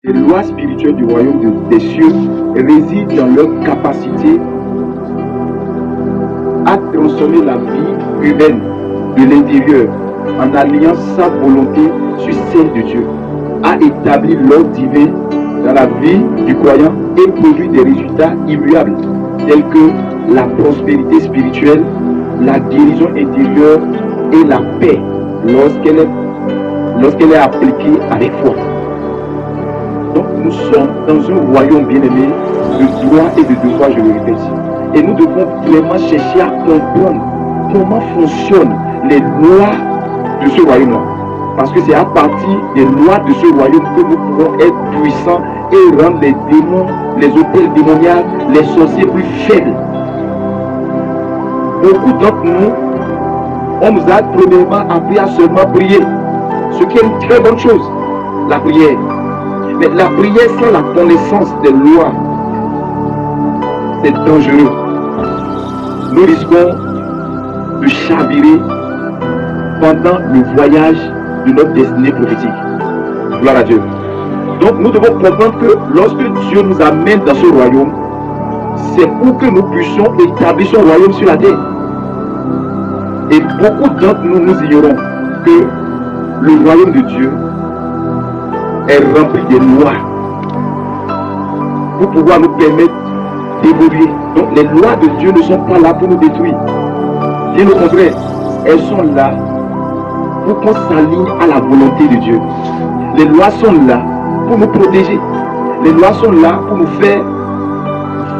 Les lois spirituelles du royaume des cieux résident dans leur capacité à transformer la vie humaine de l'intérieur en alliant sa volonté sur celle de Dieu, à établir l'ordre divin dans la vie du croyant et produire des résultats immuables tels que la prospérité spirituelle, la guérison intérieure et la paix lorsqu'elle est appliquée avec foi. Donc nous sommes dans un royaume bien-aimé de droit et de devoir, je le répète. Et nous devons vraiment chercher à comprendre comment fonctionnent les lois de ce royaume-là. Parce que c'est à partir des lois de ce royaume que nous pouvons être puissants et rendre les démons, les hôtels démoniaques, les sorciers plus faibles. Beaucoup d'entre nous, on nous a premièrement appris à seulement prier, ce qui est une très bonne chose, la prière. Mais la prière sans la connaissance des lois, c'est dangereux. Nous risquons de chavirer pendant le voyage de notre destinée prophétique. Gloire à Dieu. Donc nous devons comprendre que lorsque Dieu nous amène dans ce royaume, c'est pour que nous puissions établir son royaume sur la terre. Et beaucoup d'entre nous, nous ignorons que le royaume de Dieu est rempli de lois pour pouvoir nous permettre d'évoluer. Donc les lois de Dieu ne sont pas là pour nous détruire. Bien au contraire, elles sont là pour qu'on s'aligne à la volonté de Dieu. Les lois sont là pour nous protéger. Les lois sont là pour nous faire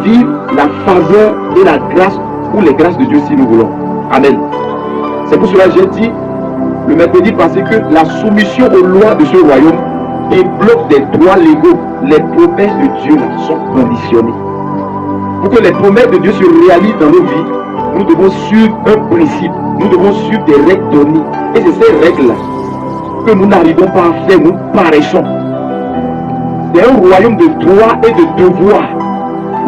vivre la faveur et la grâce ou les grâces de Dieu si nous voulons. Amen. C'est pour cela que j'ai dit le mercredi passé que la soumission aux lois de ce royaume débloque des droits légaux. Les promesses de Dieu sont conditionnées. Pour que les promesses de Dieu se réalisent dans nos vies, nous devons suivre un principe. Nous devons suivre des règles données. Et c'est ces règles-là que nous n'arrivons pas à faire, nous paraissons. C'est un royaume de droit et de devoir.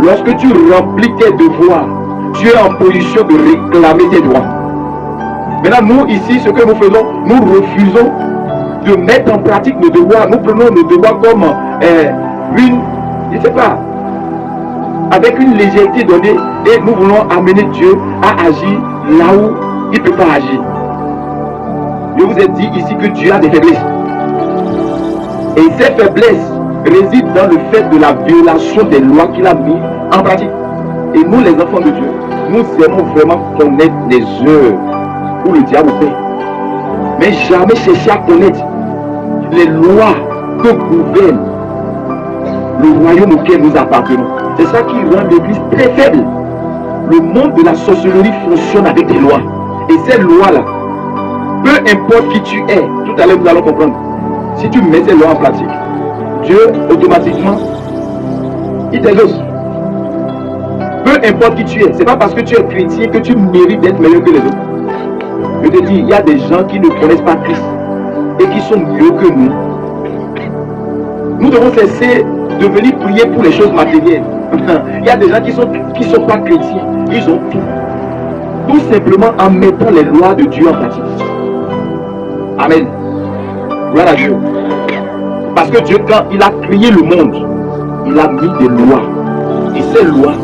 Lorsque tu remplis tes devoirs, tu es en position de réclamer tes droits. Maintenant, nous ici, ce que nous faisons, nous refusons de mettre en pratique nos devoirs. Nous prenons nos devoirs comme je ne sais pas, avec une légèreté donnée, et nous voulons amener Dieu à agir là où il ne peut pas agir. Je vous ai dit ici que Dieu a des faiblesses. Et ces faiblesses résident dans le fait de la violation des lois qu'il a mis en pratique. Et nous, les enfants de Dieu, nous aimons vraiment connaître les heures où le diable fait. Mais jamais chercher à connaître les lois que gouverne le royaume auquel nous appartenons. C'est ça qui rend l'Église très faible. Le monde de la sorcellerie fonctionne avec des lois. Et ces lois-là, peu importe qui tu es, tout à l'heure nous allons comprendre. Si tu mets ces lois en pratique, Dieu automatiquement, il t'exauce. Peu importe qui tu es, c'est pas parce que tu es chrétien que tu mérites d'être meilleur que les autres. Je te dis, il y a des gens qui ne connaissent pas Christ et qui sont mieux que nous. Nous devons cesser de venir prier pour les choses matérielles. Il y a des gens qui sont pas chrétiens, ils ont tout. Tout simplement en mettant les lois de Dieu en pratique. Amen. Gloire à Dieu. Parce que Dieu, quand il a créé le monde, il a mis des lois. Et ces lois,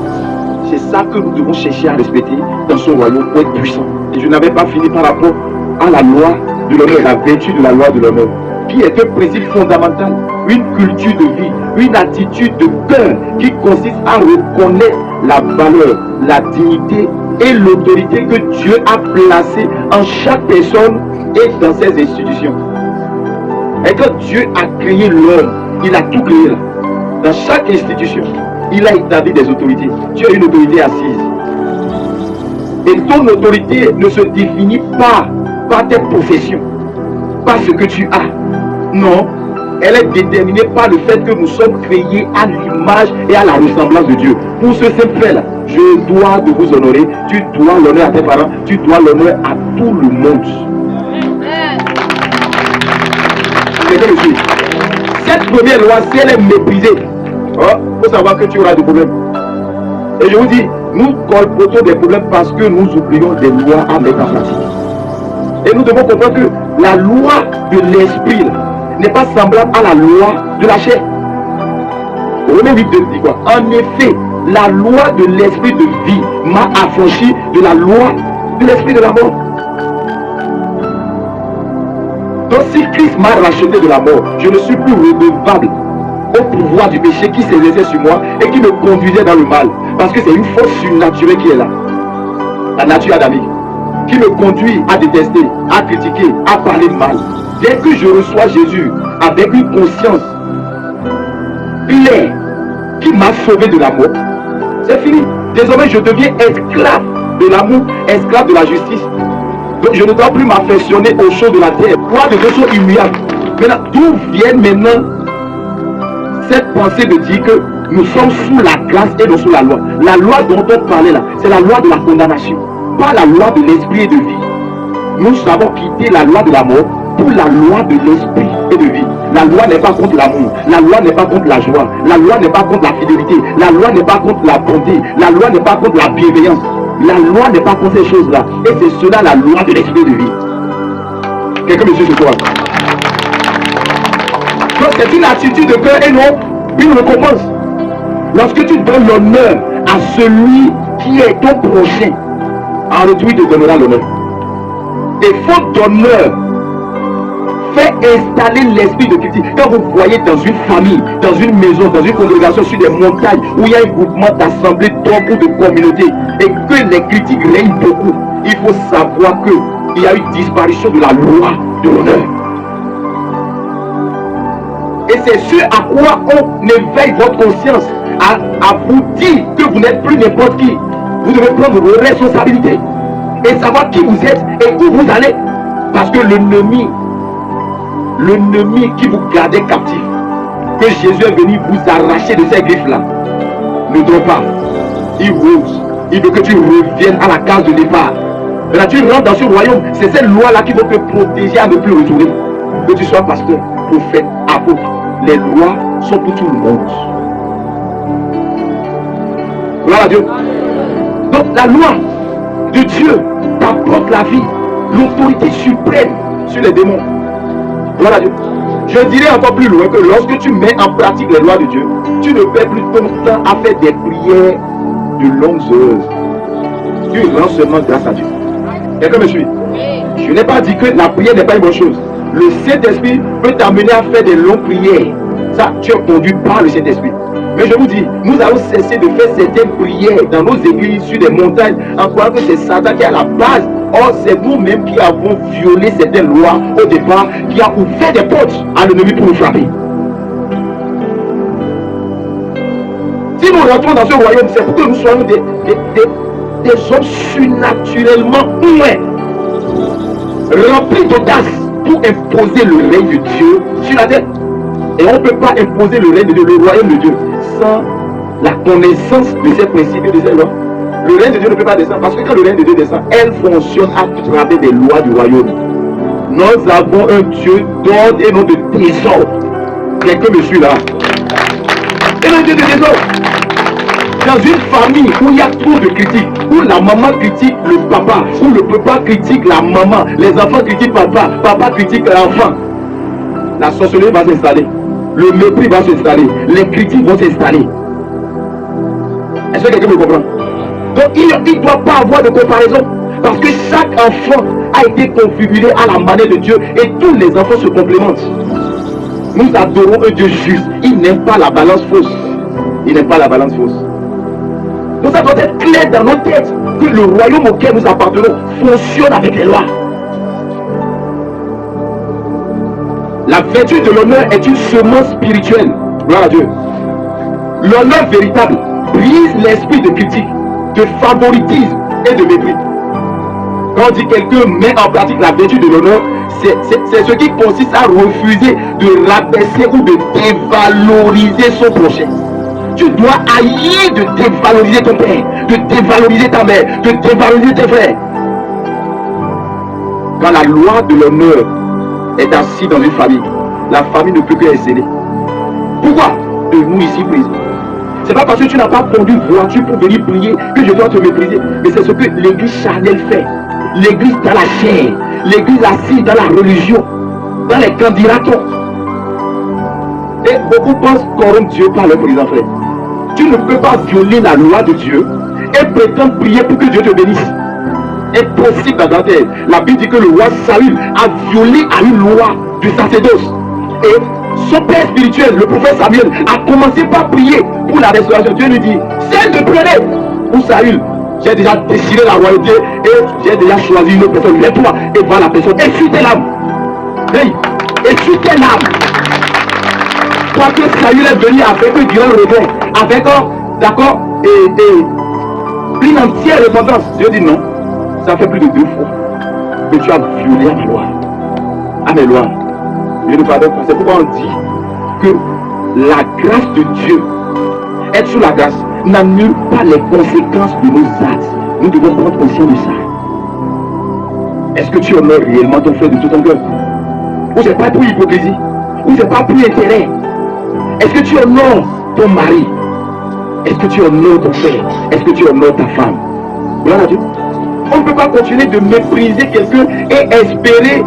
c'est ça que nous devons chercher à respecter dans son royaume pour être puissant. Et je n'avais pas fini par rapport à la loi de l'honneur, la vertu de la loi de l'honneur, qui est un principe fondamental, une culture de vie, une attitude de cœur qui consiste à reconnaître la valeur, la dignité et l'autorité que Dieu a placée en chaque personne et dans ses institutions. Et quand Dieu a créé l'homme, il a tout créé là. Dans chaque institution, il a établi des autorités. Tu as une autorité assise. Et ton autorité ne se définit pas par tes professions, par ce que tu as. Non, elle est déterminée par le fait que nous sommes créés à l'image et à la ressemblance de Dieu. Pour ce simple fait là, je dois de vous honorer, tu dois l'honneur à tes parents, tu dois l'honneur à tout le monde. Cette première loi, si elle est méprisée, il faut savoir que tu auras des problèmes. Et je vous dis, nous colportons des problèmes parce que nous oublions des lois à mettre en pratique. Et nous devons comprendre que la loi de l'esprit n'est pas semblable à la loi de la chair. Romains 8, 2 dit quoi? En effet, la loi de l'esprit de vie m'a affranchi de la loi de l'esprit de la mort. Donc si Christ m'a racheté de la mort, je ne suis plus redevable au pouvoir du péché qui s'exerçait sur moi et qui me conduisait dans le mal. Parce que c'est une force surnaturelle qui est là. La nature adamique. Qui me conduit à détester, à critiquer, à parler mal. Dès que je reçois Jésus avec une conscience claire qui m'a sauvé de la mort, c'est fini. Désormais, je deviens esclave de l'amour, esclave de la justice. Donc, je ne dois plus m'affectionner aux choses de la terre. Quoi de choses humiliables. Maintenant, d'où vient maintenant cette pensée de dire que nous sommes sous la grâce et non sous la loi? La loi dont on parlait là, c'est la loi de la condamnation, pas la loi de l'esprit et de vie. Nous avons quitté la loi de la mort pour la loi de l'esprit et de vie. La loi n'est pas contre l'amour, la loi n'est pas contre la joie, la loi n'est pas contre la fidélité, la loi n'est pas contre la bonté, la loi n'est pas contre la bienveillance, la loi n'est pas contre ces choses-là. Et c'est cela la loi de l'esprit de vie. Quelqu'un me suit ce soir? Donc c'est une attitude de cœur et non une récompense. Lorsque tu donnes l'honneur à celui qui est ton prochain, en retour il te donnera l'honneur. Et faute d'honneur fait installer l'esprit de critique. Quand vous voyez dans une famille, dans une maison, dans une congrégation, sur des montagnes où il y a un groupement d'assemblées d'hommes ou de communautés et que les critiques règnent beaucoup, il faut savoir qu'il y a une disparition de la loi de l'honneur. Et c'est ce à quoi on éveille votre conscience, à vous dire que vous n'êtes plus n'importe qui. Vous devez prendre vos responsabilités et savoir qui vous êtes et où vous allez. Parce que l'ennemi qui vous gardait captif, que Jésus est venu vous arracher de ces griffes-là, ne dort pas. Il rose. Il veut que tu reviennes à la case de départ. Là, tu rentres dans ce royaume. C'est cette loi-là qui va te protéger à ne plus retourner. Que tu sois pasteur, prophète, apôtre. Les lois sont pour tout le monde. Gloire à Dieu. Donc la loi de Dieu t'apporte la vie, l'autorité suprême sur les démons. Gloire à Dieu. Je dirais encore plus loin que lorsque tu mets en pratique les lois de Dieu, tu ne perds plus ton temps à faire des prières de longues heures. Tu rends seulement grâce à Dieu. Quelqu'un me suit? Je n'ai pas dit que la prière n'est pas une bonne chose. Le Saint-Esprit peut t'amener à faire des longues prières. Ça, tu es conduit par le Saint-Esprit. Mais je vous dis, nous allons cesser de faire certaines prières dans nos églises, sur des montagnes, en croyant que c'est Satan qui est à la base. Or, c'est nous-mêmes qui avons violé certaines lois au départ, qui a ouvert des portes à l'ennemi pour nous frapper. Si nous rentrons dans ce royaume, c'est pour que nous soyons des hommes surnaturellement humains, remplis d'audace pour imposer le règne de Dieu sur la terre. Et on ne peut pas imposer le règne de Dieu, le royaume de Dieu, sans la connaissance de ces principes et de ces lois. Le règne de Dieu ne peut pas descendre, parce que quand le règne de Dieu descend, elle fonctionne à travers des lois du royaume. Nous avons un Dieu d'ordre et non de désordre. Quelqu'un me suit là? Et un Dieu de désordre. Dans une famille où il y a trop de critiques, où la maman critique le papa, où le papa critique la maman, les enfants critiquent papa, papa critique l'enfant, la sorcellerie va s'installer, le mépris va s'installer, les critiques vont s'installer. Est-ce que quelqu'un me comprend? Donc il ne doit pas avoir de comparaison, parce que chaque enfant a été configuré à la manière de Dieu et tous les enfants se complémentent. Nous adorons un Dieu juste. Il n'aime pas la balance fausse. Il n'aime pas la balance fausse. Donc ça doit être clair dans nos têtes que le royaume auquel nous appartenons fonctionne avec les lois. La vertu de l'honneur est une semence spirituelle. Gloire à Dieu. L'honneur véritable brise l'esprit de critique, de favoritisme et de mépris. Quand on dit quelqu'un met en pratique la vertu de l'honneur, c'est ce qui consiste à refuser de rabaisser ou de dévaloriser son prochain. Tu dois haïr de dévaloriser ton père, de dévaloriser ta mère, de dévaloriser tes frères. Quand la loi de l'honneur est assise dans une famille, la famille ne peut que exceller. Pourquoi? De nous ici présents. C'est pas parce que tu n'as pas conduit une voiture pour venir prier que je dois te mépriser. Mais c'est ce que l'église charnelle fait. L'église dans la chair, l'église assise dans la religion, dans les candidatons. Et Et beaucoup pensent corrompre Dieu par leur président, frère. Tu ne peux pas violer la loi de Dieu et prétendre prier pour que Dieu te bénisse. Impossible dans ta tête. La Bible dit que le roi Saül a violé à une loi du sacerdoce. Et son père spirituel, le prophète Samuel, a commencé par prier pour la restauration. Dieu lui dit, celle de pleurer pour Saül. J'ai déjà décidé la royauté et j'ai déjà choisi une autre personne. Lève-toi et va la personne. Essuie tes larmes. Hey, essuie tes larmes. Quand que Saül est venu avec un grand rebond, avec d'accord, et une entière repentance. Dieu dit non. Ça fait plus de 2 fois que tu as violé à ma loi. À mes lois. Je ne pardonne pas. C'est pourquoi on dit que la grâce de Dieu, être sous la grâce, n'annule pas les conséquences de nos actes. Nous devons prendre conscience de ça. Est-ce que tu honores réellement ton frère de tout ton cœur? Ou c'est pas pour hypocrisie? Ou c'est pas pour intérêt? Est-ce que tu honores ton mari? Est-ce que tu honores ton frère? Est-ce que tu honores ta femme? Gloire à Dieu. On ne peut pas continuer de mépriser quelqu'un et espérer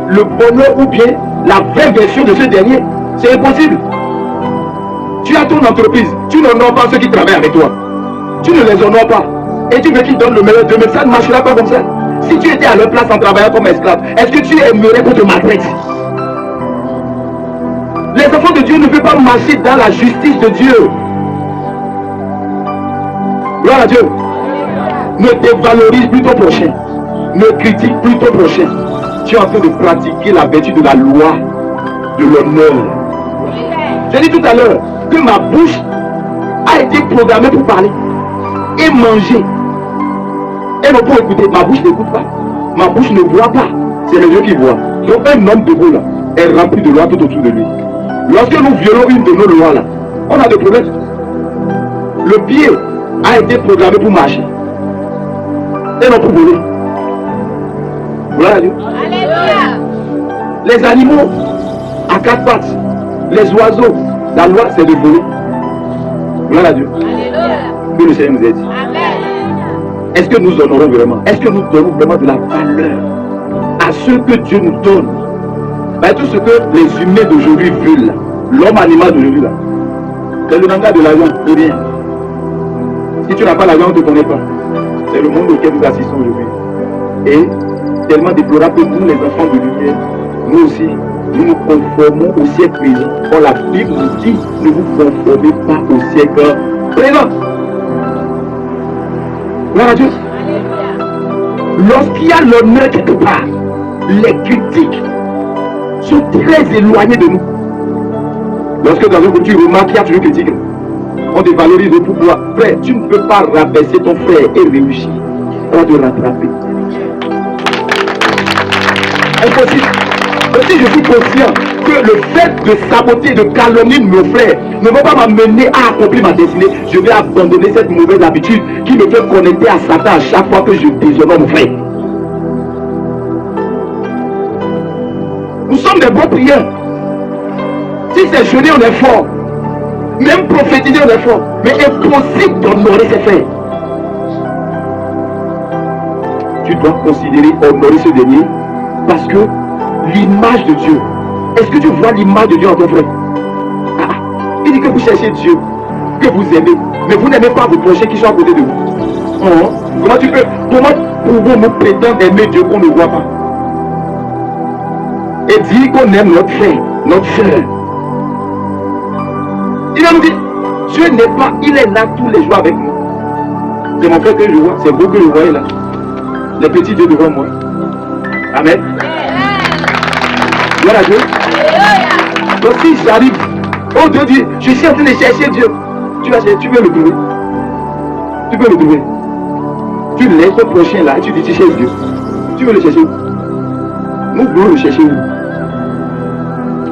le bonheur ou bien la vraie version de ce dernier. C'est impossible. Tu as ton entreprise, tu n'honores pas ceux qui travaillent avec toi. Tu ne les honores pas. Et tu veux qu'ils donnent le meilleur d'eux-mêmes. Ça ne marchera pas comme ça. Si tu étais à leur place en travaillant comme esclave, est-ce que tu aimerais qu'on te maltraite? Les enfants de Dieu ne peuvent pas marcher dans la justice de Dieu. Gloire à Dieu. Ne dévalorise plus ton prochain. Ne critique plus ton prochain. Tu es en train de pratiquer la vertu de la loi, de l'honneur. J'ai dit tout à l'heure que ma bouche a été programmée pour parler et manger. Et non pour écouter. Ma bouche n'écoute pas. Ma bouche ne voit pas. C'est les yeux qui voient. Donc un homme debout là est rempli de lois tout autour de lui. Lorsque nous violons une de nos lois là, on a des problèmes. Le pied a été programmé pour marcher. Et non pour voler. Voilà Dieu. Alléluia. Les animaux à 4 pattes, les oiseaux, la loi c'est de voler. Voilà à Dieu. Alléluia. Que le Seigneur nous aide. Amen. Est-ce que nous honorons vraiment? Est-ce que nous donnons vraiment de la valeur à ce que Dieu nous donne? Ben, tout ce que les humains d'aujourd'hui veulent, l'homme animal d'aujourd'hui là, c'est le langage de l'argent, de rien. Si tu n'as pas l'argent, on ne te connaît pas. C'est le monde auquel nous assistons aujourd'hui. Et tellement déplorable que nous, les enfants de lumière, nous aussi, nous nous conformons au siècle présent. Or, la Bible nous dit, ne vous conformez pas au siècle présent. Gloire à Dieu. Lorsqu'il y a l'honneur quelque part, les critiques sont très éloignés de nous. Lorsque dans un groupe tu remarques qu'il y a toujours critique, on te valorise le pouvoir. Frère, tu ne peux pas rabaisser ton frère et réussir. On va te rattraper. Impossible. Aussi, je suis conscient que le fait de saboter, de calomnier nos frères ne va pas m'amener à accomplir ma destinée. Je vais abandonner cette mauvaise habitude qui me fait connecter à Satan à chaque fois que je déshonore mon frère. Nous sommes des bons prieurs. Si c'est jeûner, on est fort. Même prophétiser, on est fort. Mais impossible d'honorer ses frères. Tu dois considérer honorer ce dernier parce que l'image de Dieu. Est-ce que tu vois l'image de Dieu en ton frère? Il dit que vous cherchez Dieu, que vous aimez, mais vous n'aimez pas vos prochains qui sont à côté de vous. Comment pouvons-nous prétendre aimer Dieu qu'on ne voit pas? Et dire qu'on aime notre frère, notre soeur. Il va nous dire, Dieu n'est pas, il est là tous les jours avec nous. C'est mon frère que je vois, c'est vous que je vois là. Les petits dieux devant moi. Amen. Gloire à Dieu. Donc si j'arrive, oh Dieu dit, je suis en train de chercher Dieu. Tu veux le trouver. Tu veux le trouver. Tu laisses ton prochain là et tu dis, tu cherches Dieu. Tu veux le chercher où? Nous voulons le chercher où?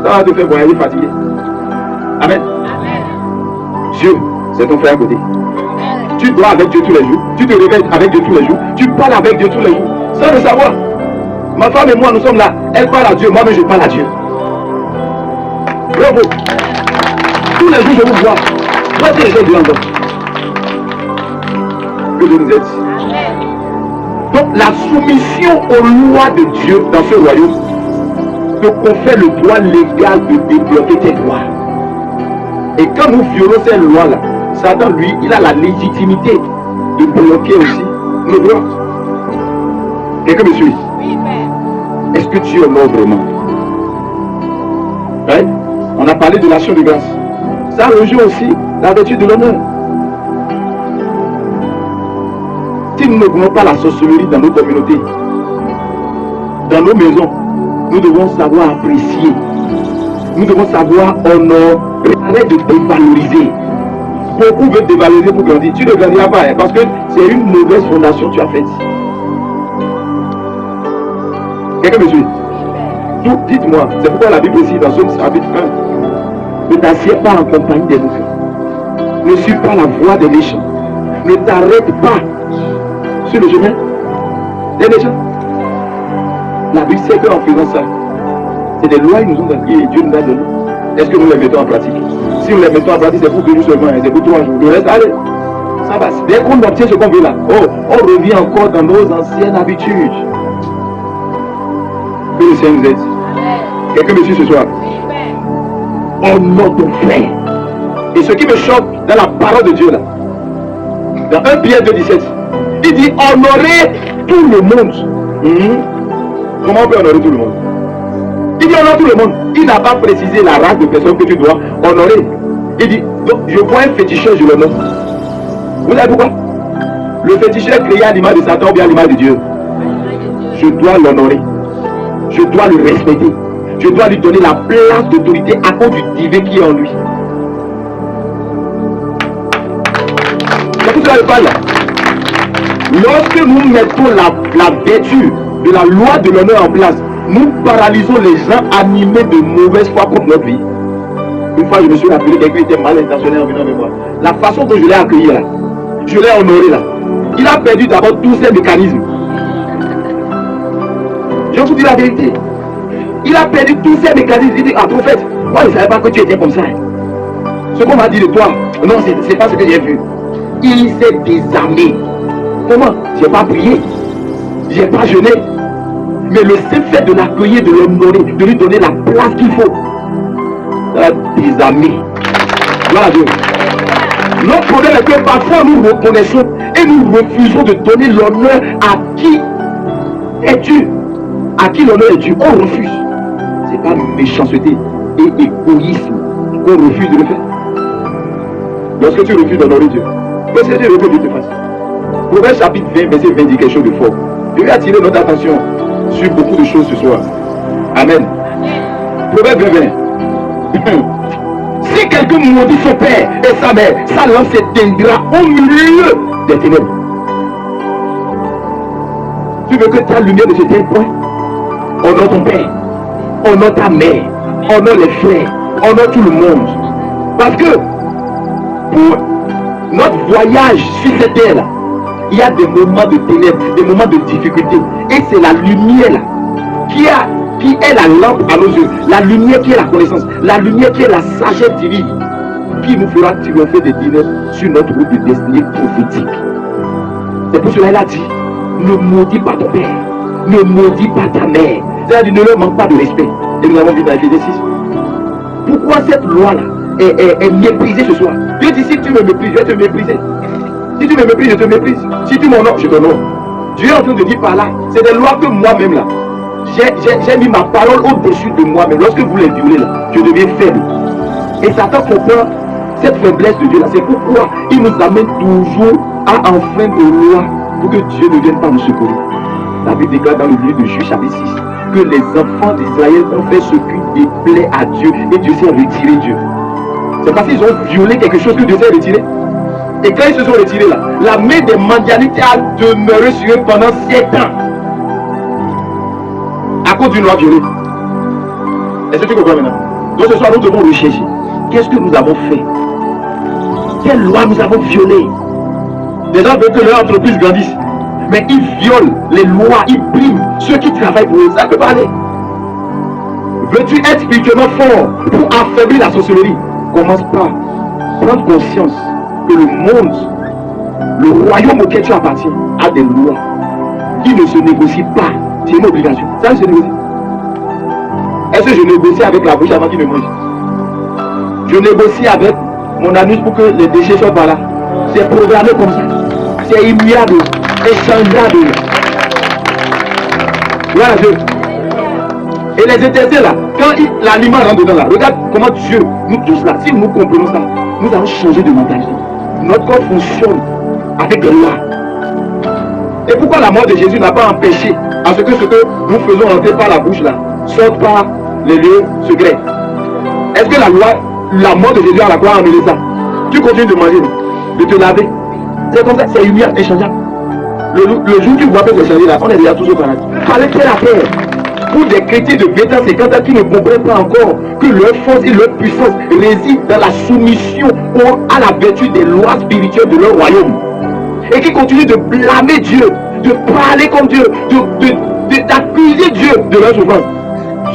Ça va te faire voyager fatigué. Amen. Dieu, c'est ton frère à côté. Tu dors avec Dieu tous les jours. Tu te réveilles avec Dieu tous les jours. Tu parles avec Dieu tous les jours. Sans le savoir. Ma femme et moi, nous sommes là. Elle parle à Dieu. Moi-même, je parle à Dieu. Bravo. Tous les jours, je vous vois. Moi, c'est les gens de l'endroit. Que Dieu nous aide. Donc, la soumission aux lois de Dieu dans ce royaume te confère le droit légal de débloquer tes droits. Et quand nous violons ces lois-là, Satan, lui, il a la légitimité de bloquer aussi nos droits. Quelqu'un me suit? Est-ce que tu honores vraiment? Ouais? On a parlé de l'action de grâce. Ça rejoint aussi la vertu de l'honneur. Si nous ne voulons pas la sorcellerie dans nos communautés, dans nos maisons, nous devons savoir apprécier. Nous devons savoir honorer. Arrête de dévaloriser. Beaucoup veulent dévaloriser pour grandir. Tu ne grandiras pas, hein, parce que c'est une mauvaise fondation que tu as faite. Quelqu'un me suit? Dites-moi, c'est pourquoi la Bible aussi dans Somme chapitre 1, ne t'assieds pas en compagnie des méchants. Ne suis pas la voie des méchants. Ne t'arrête pas sur le chemin des méchants. La Bible sait qu'en faisant ça, c'est des lois qui nous ont donné et Dieu nous a donné. Est-ce que nous les mettons en pratique? Si nous les mettons en pratique, c'est pour 2 jours seulement, c'est pour 3 jours. Le reste, allez, ça va. Dès qu'on obtient ce qu'on veut là, on revient encore dans nos anciennes habitudes. Que le Seigneur nous aide. Quelqu'un me suit ce soir? Honore ton frère. Et ce qui me choque dans la parole de Dieu là, dans 1 Pierre 2,17, il dit honorer tout le monde. Comment on peut honorer tout le monde? Il dit honore tout le monde. Il n'a pas précisé la race de personnes que tu dois honorer. Il dit, donc je vois un féticheur, je l'honore. Vous savez pourquoi? Le féticheur créé à l'image de Satan ou bien à l'image de Dieu. Je dois l'honorer. Je dois le respecter. Je dois lui donner la place d'autorité à cause du divin qui est en lui. C'est tout ça le parle là. Lorsque nous mettons la vertu de la loi de l'honneur en place, nous paralysons les gens animés de mauvaise foi contre notre vie. Une fois, je me suis rappelé quelqu'un était mal intentionné en venant me voir. La façon dont je l'ai accueilli là, je l'ai honoré là. Il a perdu d'abord tous ses mécanismes. Je vous dis la vérité. Il a perdu tous ses mécanismes. Il dit, ah prophète, moi je ne savais pas que tu étais comme ça. Ce qu'on m'a dit de toi, non, c'est pas ce que j'ai vu. Il s'est désarmé. Comment? J'ai pas prié. J'ai pas jeûné. Mais le simple fait de l'accueillir, de l'honorer, de lui donner la place qu'il faut, ça va désarmer. Voilà Dieu. Notre problème est que parfois nous reconnaissons et nous refusons de donner l'honneur à qui est dû. À qui l'honneur est dû, on refuse. C'est pas méchanceté et égoïsme qu'on refuse de le faire. Lorsque tu refuses d'honorer Dieu, qu'est-ce que Dieu veut que Dieu te fasse? Proverbe chapitre 20, verset 20 dit quelque chose de fort. Je vais attirer notre attention sur beaucoup de choses ce soir. Amen. Proverbe 20. Si quelqu'un maudit son père et sa mère, sa lampe s'éteindra au milieu des ténèbres. Tu veux que ta lumière ne s'éteigne point? Honore ton père, honore ta mère, honore les frères, honore tout le monde. Parce que pour notre voyage sur cette terre-là, il y a des moments de ténèbres, des moments de difficulté. Et c'est la lumière là, qui est la lampe à nos yeux. La lumière qui est la connaissance. La lumière qui est la sagesse divine. Qui nous fera triompher des ténèbres sur notre route de destinée prophétique. C'est pour cela qu'il a dit, ne maudis pas ton père. Ne maudis pas ta mère. C'est-à-dire, ne leur manque pas de respect. Et nous avons vu dans Éphésiens 6. Pourquoi cette loi-là est méprisée ce soir? Dieu dit, si tu me méprises, je vais te mépriser. Si tu me méprises, je te méprise. Si tu m'honores, je t'honore. Dieu est en train de dire par là, c'est des lois que moi-même là, j'ai mis ma parole au-dessus de moi-même. Lorsque vous les violez là, je deviens faible. Et Satan comprend cette faiblesse de Dieu là. C'est pourquoi il nous amène toujours à enfreindre nos lois pour que Dieu ne vienne pas nous secourir. La Bible déclare dans le livre de Juge chapitre 6 que les enfants d'Israël ont fait ce qui déplaît à Dieu et Dieu s'est retiré Dieu. C'est parce qu'ils ont violé quelque chose que Dieu s'est retiré. Et quand ils se sont retirés là, la main des mondialités a demeuré sur eux pendant 7 ans. À cause d'une loi violée. Est-ce que tu comprends maintenant? Donc ce soir nous devons rechercher. Qu'est-ce que nous avons fait? Quelle loi nous avons violée? Les gens veulent que leur entreprise grandisse. Mais ils violent les lois, ils priment ceux qui travaillent pour eux. Ça peut parler. Veux-tu être spirituellement fort pour affaiblir la sorcellerie? Commence par prendre conscience que le monde, le royaume auquel tu appartiens, a des lois qui ne se négocient pas. C'est une obligation. Ça ne se négocie. Est-ce que je négocie avec la bouche avant qu'il ne mange? Je négocie avec mon anus pour que les déchets soient par là. C'est programmé comme ça. C'est immuable, échangeable. Voilà Dieu. Et les étincelles là, quand l'animal rentre dedans là, regarde comment Dieu, nous tous là, si nous comprenons ça, nous allons changer de mentalité. Notre corps fonctionne avec des lois. Et pourquoi la mort de Jésus n'a pas empêché à ce que nous faisons entrer par la bouche là, sorte par les lieux secrets? Est-ce que la mort de Jésus à la croix a amené ça? Tu continues de manger, de te laver. C'est comme ça, c'est humiliant, échangeable. Le jour où tu vois que c'est changé là, on est déjà tous au paradis. Fallait faire la terre. Pour des chrétiens de 20 ans, 50 ans qui ne comprennent pas encore que leur force et leur puissance résident dans la soumission à la vertu des lois spirituelles de leur royaume. Et qui continuent de blâmer Dieu, de parler comme Dieu, d'accuser Dieu de leur souffrance.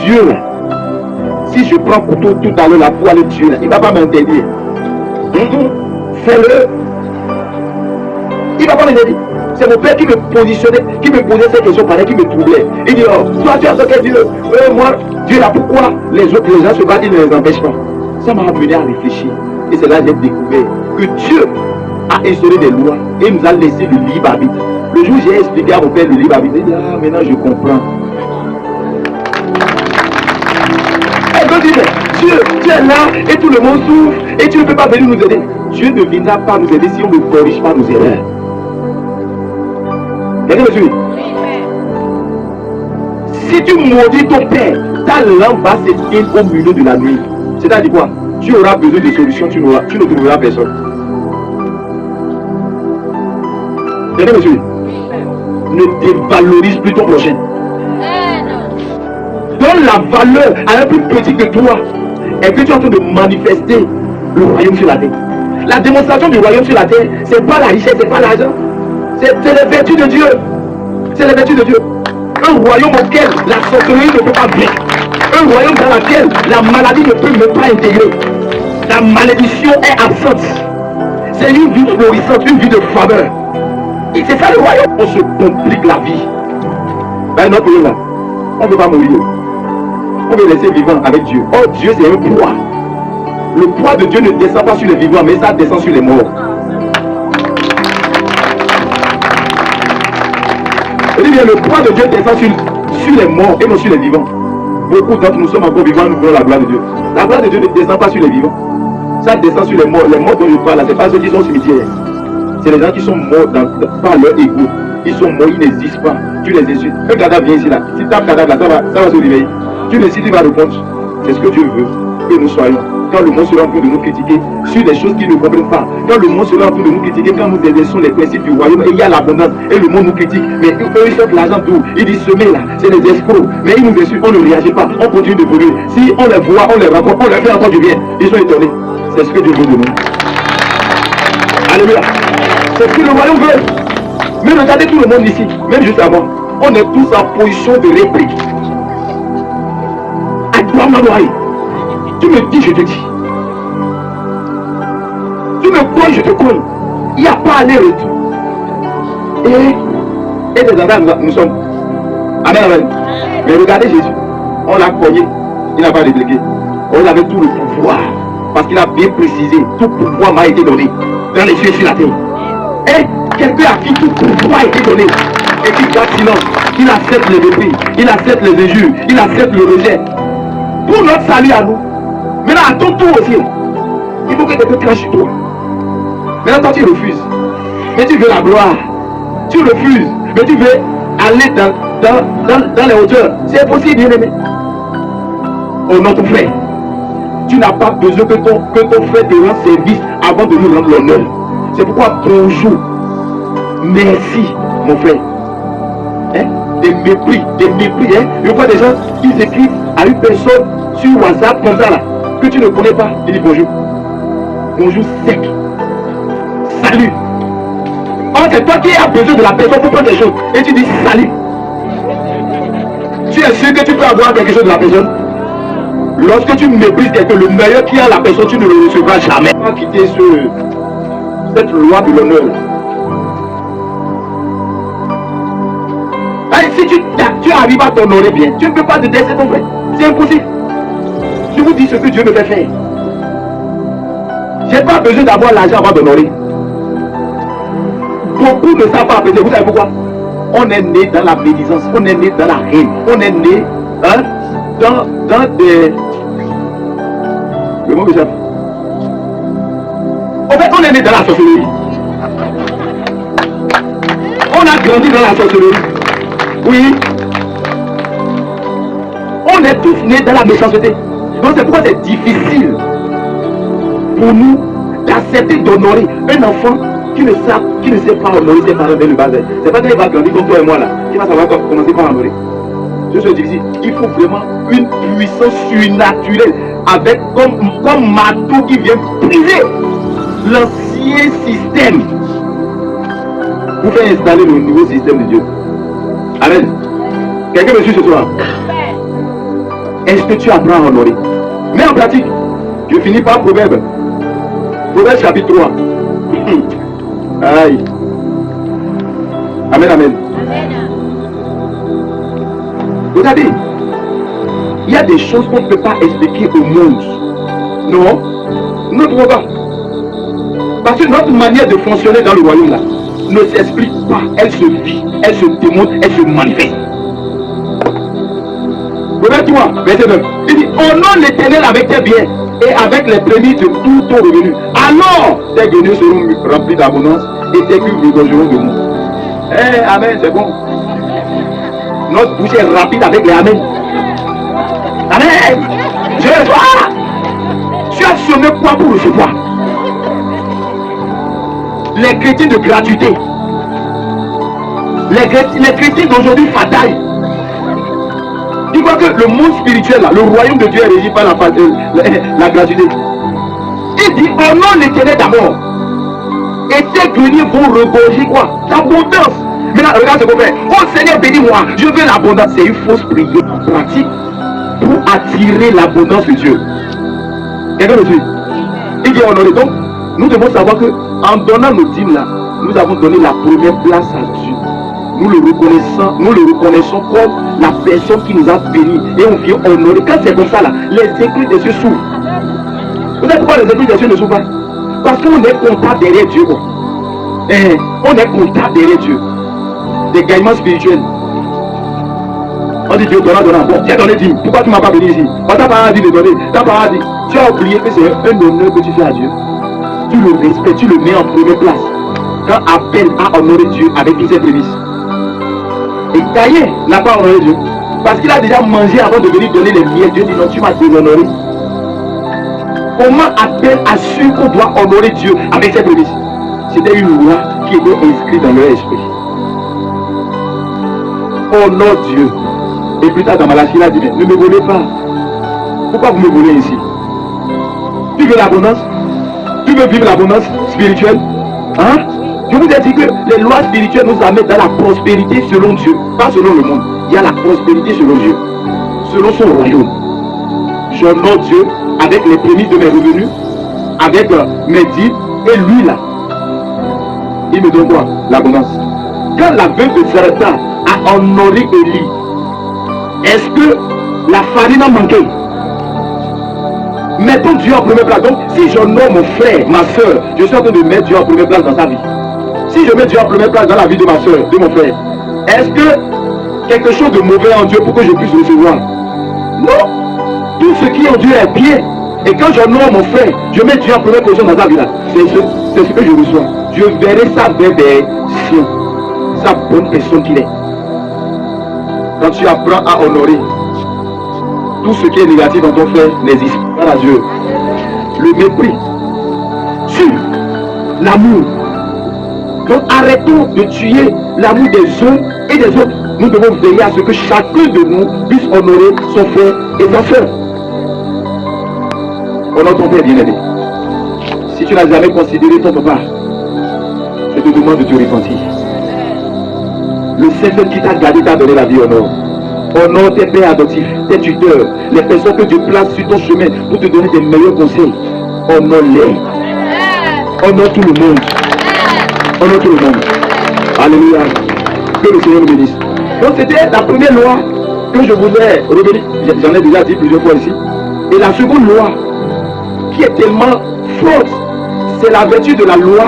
Dieu, si je prends couteau tout à l'heure là pour aller tuer, il ne va pas m'interdire. Fais-le. Il ne va pas m'interdire. C'est mon père qui me positionnait, qui me posait ces questions pareilles, qui me troublait. Il dit, oh, toi tu as ce qu'elle dit, moi, Dieu là, pourquoi les gens se battent, il ne les empêche pas. Ça m'a amené à réfléchir. Et c'est là que j'ai découvert que Dieu a instauré des lois et nous a laissé le libre arbitre. Le jour où j'ai expliqué à mon père le libre arbitre, il dit, ah, maintenant je comprends. Et donc, Dieu, tu es là et tout le monde souffre et tu ne peux pas venir nous aider. Dieu ne viendra pas nous aider si on ne corrige pas nos erreurs. Monsieur, si tu maudis ton père, ta langue va s'éteindre au milieu de la nuit. C'est-à-dire quoi? Tu auras besoin de solutions, tu ne trouveras personne. Monsieur, ne dévalorise plus ton prochain. Donne la valeur à un plus petit que toi et que tu es en train de manifester le royaume sur la terre. La démonstration du royaume sur la terre, c'est pas la richesse, c'est pas l'argent. C'est les vertus de Dieu. C'est les vertus de Dieu. Un royaume auquel la sorcellerie ne peut pas venir. Un royaume dans lequel la maladie ne peut même pas intégrer. La malédiction est absente. C'est une vie florissante, une vie de faveur. Et c'est ça le royaume. On se complique la vie. Ben notre pays là, on ne peut pas mourir. On veut rester vivant avec Dieu. Oh Dieu c'est un poids. Le poids de Dieu ne descend pas sur les vivants, mais ça descend sur les morts. Le poids de Dieu descend sur les morts et non sur les vivants. Beaucoup d'entre nous sommes encore vivants, nous voulons la gloire de Dieu. La gloire de Dieu ne descend pas sur les vivants. Ça descend sur les morts. Les morts dont je parle là, ce n'est pas ceux qui sont au cimetière. C'est les gens qui sont morts par leur ego. Ils sont morts, ils n'existent pas. Tu les insultes. Un cadavre vient ici là. Si tu as un cadavre là, ça va se réveiller. Tu le cites, il va répondre. C'est ce que Dieu veut que nous soyons. Quand le monde sera en train de nous critiquer sur des choses qu'ils ne comprennent pas, quand le monde sera en train de nous critiquer, quand nous délaissons les principes du royaume et il y a l'abondance et le monde nous critique, mais eux ils sortent l'argent d'où? Ils disent semer là, c'est des escrocs, mais ils nous insultent, on ne réagit pas, on continue de brûler. Si on les voit, on les rencontre, on leur fait encore du bien, ils sont étonnés. C'est ce que Dieu veut de nous. Alléluia. C'est ce que le royaume veut. Mais regardez tout le monde ici, même juste à moi, on est tous en position de réplique. À toi, Manoaï. Tu me dis, je te dis. Tu me cognes, je te cogne. Il n'y a pas aller-retour. Et des enfants, nous sommes. Amen, amen. Mais regardez Jésus. On l'a cogné. Il n'a pas répliqué. On avait tout le pouvoir. Parce qu'il a bien précisé. Tout pouvoir m'a été donné. Dans les cieux et sur la terre. Et quelqu'un à qui tout pouvoir a été donné. Et qui garde silence. Il accepte les mépris. Il accepte les injures. Il accepte le rejet. Pour notre salut à nous. Maintenant, à ton tour aussi, il faut que quelqu'un crache sur toi. Maintenant, toi, tu refuses. Mais tu veux la gloire. Tu refuses. Mais tu veux aller dans les hauteurs. C'est possible, bien aimé. Oh non, ton frère. Tu n'as pas besoin que ton frère te rende service avant de nous rendre l'honneur. C'est pourquoi bonjour. Merci, mon frère. Hein? Des mépris. Hein? Je vois des gens qui écrivent à une personne sur WhatsApp comme ça là. Que tu ne connais pas, il dit bonjour. Bonjour sec. Salut. Oh, c'est toi qui as besoin de la personne pour prendre des choses. Et tu dis salut. Tu es sûr que tu peux avoir quelque chose de la personne? Lorsque tu méprises quelqu'un, le meilleur qui a la personne, tu ne le recevras jamais. Tu vas quitter cette loi de l'honneur. Si tu arrives à t'honorer bien, tu ne peux pas te détester ton frère. C'est impossible. vous dis ce que Dieu me fait faire. J'ai pas besoin d'avoir l'argent avant d'honorer. Beaucoup ne savent pas apaiser. Vous savez pourquoi? On est né dans la médisance, on est né dans la haine, on est né dans des... Le mot que j'aime. En fait, on est né dans la sorcellerie. On a grandi dans la sorcellerie. Oui. On est tous nés dans la méchanceté. Donc c'est pourquoi c'est difficile pour nous d'accepter d'honorer un enfant qui ne sait pas honorer ses parents dès le bas âge. C'est pas qu'il va grandir comme toi et moi là, qui va savoir commencer par honorer. Je suis difficile. Il faut vraiment une puissance surnaturelle avec comme marteau qui vient briser l'ancien système pour faire installer le nouveau système de Dieu. Amen. Quelqu'un me suit ce soir? Est-ce que tu apprends à honorer? Mais en pratique, je finis par Proverbe. Proverbe chapitre 3. Aïe. Amen, amen. Regardez, il y a des choses qu'on ne peut pas expliquer au monde. Non, nous ne pouvons pas. Parce que notre manière de fonctionner dans le royaume là ne s'explique pas. Elle se vit, elle se démontre, elle se manifeste. Proverbe 3, verset 9. Il dit, honore l'Éternel avec tes biens et avec les prémices de tout ton revenu. Alors, tes guenilles seront remplies d'abondance et tes cuves regorgeront de mots. Eh, amen, c'est bon. Notre bouche est rapide avec les amen. Amen. Je reçois. Tu as semé quoi pour recevoir? Les chrétiens de gratuité. Les chrétiens d'aujourd'hui fatales. Tu vois que le monde spirituel, là, le royaume de Dieu est régi par la gratuité. Il dit, honore l'Éternel d'abord. Et tes greniers vont regorger quoi? L'abondance. Maintenant, regarde ce qu'on fait. Oh Seigneur, bénis-moi. Je veux l'abondance. C'est une fausse prière pratique pour attirer l'abondance de Dieu. Quelqu'un me suit? Il dit honorer. Donc, nous devons savoir que en donnant nos dîmes là, nous avons donné la première place à Dieu. Nous le reconnaissons comme la personne qui nous a bénis et on vient honorer. Quand c'est comme ça là, les écrits des cieux s'ouvrent. Vous savez pourquoi les écrits des cieux ne s'ouvrent pas? Parce qu'on est comptable derrière Dieu. On est comptable derrière Dieu. Des gagnements spirituels. On dit Dieu donna. Bon, tu as donné 10. Pourquoi tu ne m'as pas béni ici? Parce que ta parole a dit de donner. Ta parole a dit. Tu as oublié que c'est un honneur que tu fais à Dieu. Tu le respectes, tu le mets en première place. Quand appelle à honorer Dieu avec toutes ses prémices. Et Caïn n'a pas honoré Dieu. Parce qu'il a déjà mangé avant de venir donner les miens. Dieu dit non, tu m'as déshonoré. Comment appelle assure qu'on doit honorer Dieu avec ses prémices? C'était une loi qui était inscrite dans leur esprit. Honore Dieu. Et plus tard dans Malachie, il a dit, ne me volez pas. Pourquoi vous me volez ici? Tu veux l'abondance? Tu veux vivre l'abondance spirituelle? Hein? Je vous ai dit que les lois spirituelles nous amènent dans la prospérité selon Dieu, pas selon le monde. Il y a la prospérité selon Dieu, selon son royaume. J'honore Dieu avec les prémices de mes revenus, avec mes dîmes, et lui là, il me donne quoi? L'abondance. Quand la veuve de Zarepta a honoré Élie, est-ce que la farine a manqué? Mettons Dieu en première place. Donc, si j'honore mon frère, ma soeur, je suis en train de mettre Dieu en première place dans sa vie. Si je mets Dieu en première place dans la vie de ma soeur, de mon frère, est-ce que quelque chose de mauvais en Dieu pour que je puisse recevoir? Non. Tout ce qui est en Dieu est bien. Et quand j'honore mon frère, je mets Dieu en première position dans sa vie là. C'est ce que je reçois. Je verrai sa version, sa bonne personne qu'il est. Quand tu apprends à honorer, tout ce qui est négatif dans ton frère n'existe pas à Dieu. Le mépris, tue l'amour. Donc arrêtons de tuer l'amour des uns et des autres. Nous devons veiller à ce que chacun de nous puisse honorer son frère et sa soeur. Honore ton père bien-aimé. Si tu n'as jamais considéré ton papa, je te demande de te repentir. Le Seigneur qui t'a gardé t'a donné la vie, honore. Honore tes pères adoptifs, tes tuteurs, les personnes que Dieu place sur ton chemin pour te donner des meilleurs conseils. Honore-les. Honore tout le monde. Honore tout le monde. Alléluia. Que le Seigneur nous bénisse. Donc c'était la première loi que je voulais revenir. J'en ai déjà dit plusieurs fois ici. Et la seconde loi, qui est tellement forte, c'est la vertu de la loi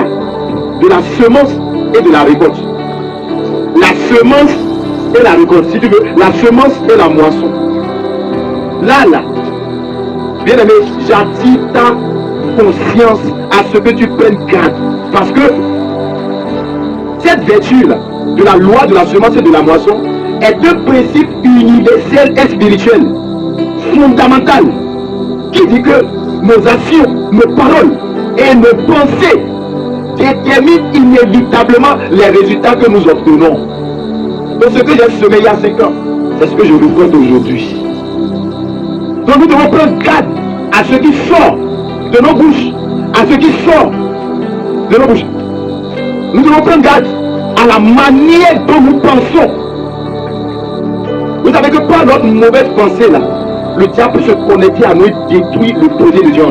de la semence et de la récolte. La semence et la récolte, si tu veux, la semence et la moisson. Là, bien aimé, j'attire ta conscience à ce que tu prennes garde. Parce que cette vertu-là, de la loi de la semence et de la moisson, est un principe universel et spirituel, fondamental, qui dit que nos actions, nos paroles et nos pensées déterminent inévitablement les résultats que nous obtenons. Donc ce que j'ai semé il y a 5 ans, c'est ce que je récolte aujourd'hui. Donc nous devons prendre garde à ce qui sort de nos bouches, à ce qui sort de nos bouches. Nous devons prendre garde à la manière dont nous pensons. Vous savez que par notre mauvaise pensée là, le diable peut se connecter à nous et détruire le projet de Dieu.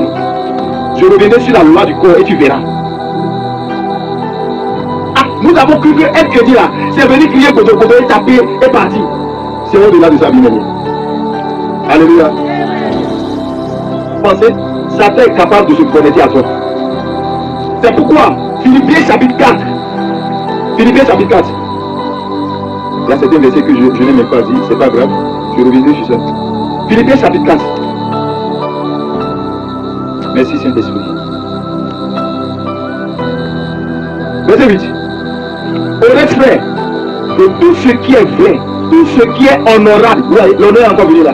Je reviendrai sur la loi du corps et tu verras. Ah, nous avons cru qu'un crédit là, c'est venu crier Kodo et taper et partir. C'est au-delà de sa vie. Alléluia. Pensez, Satan est capable de se connecter à toi. C'est pourquoi Philippiens chapitre 4. Philippiens chapitre 4. Il y a certains versets que je n'ai même pas dit, c'est pas grave. Je reviendrai sur ça. Philippiens chapitre 4. Merci Saint-Esprit. Verset 8. Honnête frère, de tout ce qui est vrai, tout ce qui est honorable, l'honneur est encore venu là.